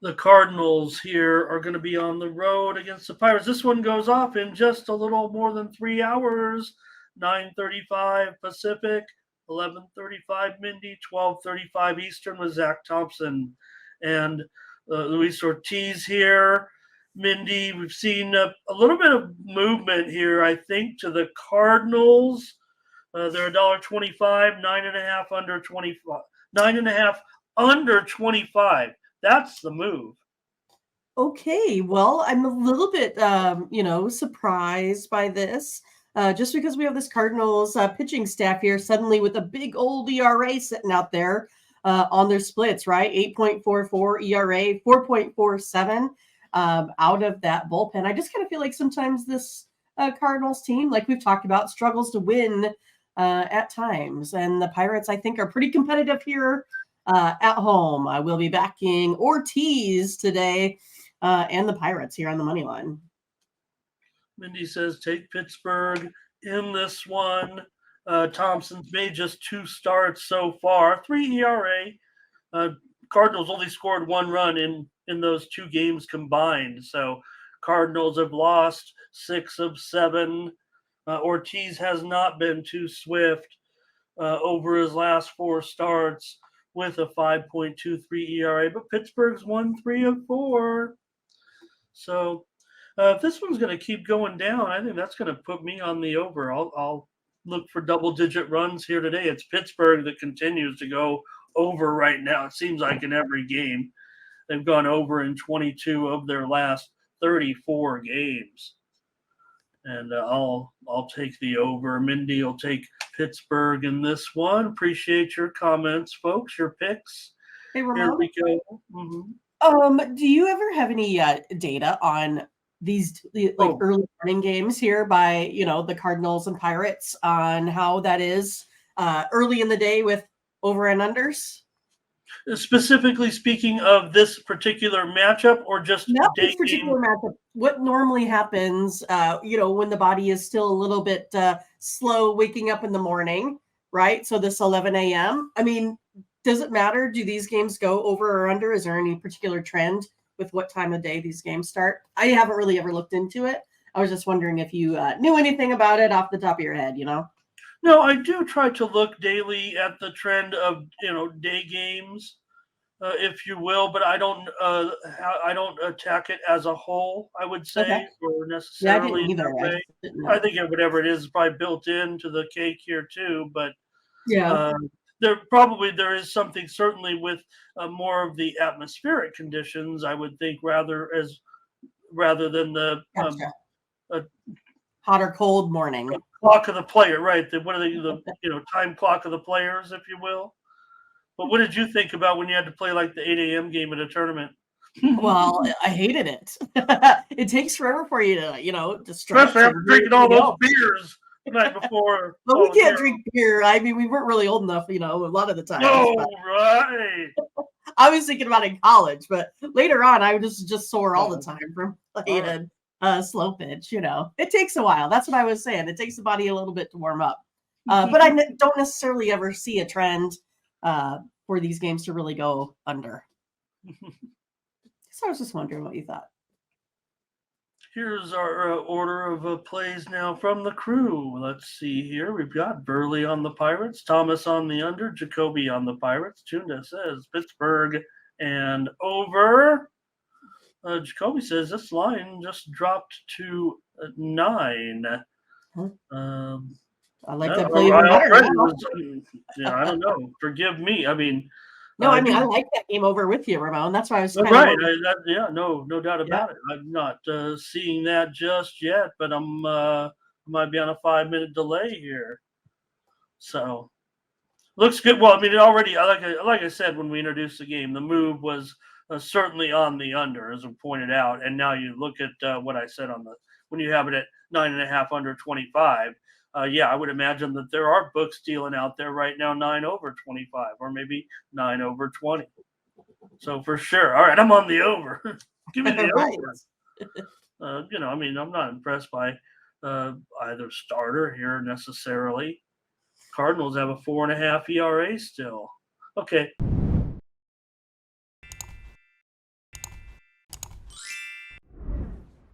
The Cardinals here are going to be on the road against the Pirates. This one goes off in just a little more than 3 hours. 9:35 Pacific, 11:35 Mindy, 12:35 Eastern with Zach Thompson and Luis Ortiz here. Mindy, we've seen a little bit of movement here, I think, to the Cardinals. They're $1.25, 9.5 under 25, 9.5 under 25. That's the move. Okay, well, I'm a little bit, surprised by this. Just because we have this Cardinals pitching staff here suddenly with a big old ERA sitting out there on their splits, right? 8.44 ERA, 4.47 out of that bullpen. I just kind of feel like sometimes this Cardinals team, like we've talked about, struggles to win at times. And the Pirates, I think, are pretty competitive here at home. I will be backing Ortiz today and the Pirates here on the money line. Mindy says take Pittsburgh in this one. Thompson's made just 2 starts so far, 3 ERA. Cardinals only scored 1 run in those 2 games combined. So Cardinals have lost 6 of 7. Ortiz has not been too swift over his last 4 starts with a 5.23 ERA, but Pittsburgh's won 3 of 4. So if this one's going to keep going down, I think that's going to put me on the over. I'll look for double-digit runs here today. It's Pittsburgh that continues to go over right now. It seems like in every game. They've gone over in 22 of their last 34 games. And I'll take the over. Mindy will take Pittsburgh in this one. Appreciate your comments, folks, your picks. Hey, Ramon. Here we go. Mm-hmm. Do you ever have any data on these early morning games here by the Cardinals and Pirates on how that is early in the day with over and unders? Specifically speaking of this particular matchup, or just not this particular matchup? What normally happens, when the body is still a little bit slow waking up in the morning, right? So this 11 a.m. I mean, does it matter? Do these games go over or under? Is there any particular trend with what time of day these games start? I haven't really ever looked into it. I was just wondering if you knew anything about it off the top of your head, No, I do try to look daily at the trend of day games, if you will, but I don't attack it as a whole. I would say, or necessarily. Yeah, I didn't either. I think whatever it is probably built into the cake here too. But yeah, there is something certainly with more of the atmospheric conditions. I would think rather than the hot or cold morning clock of the player, right? The time clock of the players, if you will. But what did you think about when you had to play like the 8 a.m. game at a tournament? Well, I hated it. It takes forever for you to stretch. Especially after drinking all those beers the night before. But we can't drink beer. I mean, we weren't really old enough, a lot of the time. Oh, right. I was thinking about in college, but later on, I was just sore all the time from playing slow pitch. It takes a while. That's what I was saying. It takes the body a little bit to warm up. But I don't necessarily ever see a trend for these games to really go under. So I was just wondering what you thought. Here's our order of plays now from the crew. Let's see here. We've got Burley on the Pirates, Thomas on the under, Jacoby on the Pirates. Tunda says Pittsburgh and over. Jacoby says this line just dropped to 9. I like that play even better. I don't know. Forgive me. I mean, I like that game over with you, Ramon. That's why I was right. No doubt about it. I'm not seeing that just yet, but I'm might be on a 5-minute delay here. So looks good. Well, I mean, it already. Like I said when we introduced the game, the move was certainly on the under, as we pointed out, and now you look at what I said when you have it at 9.5 under 25. I would imagine that there are books dealing out there right now 9 over 25 or maybe 9 over 20. So for sure. All right, I'm on the over. Give me the over. I'm not impressed by either starter here necessarily. Cardinals have a 4.5 ERA still. Okay.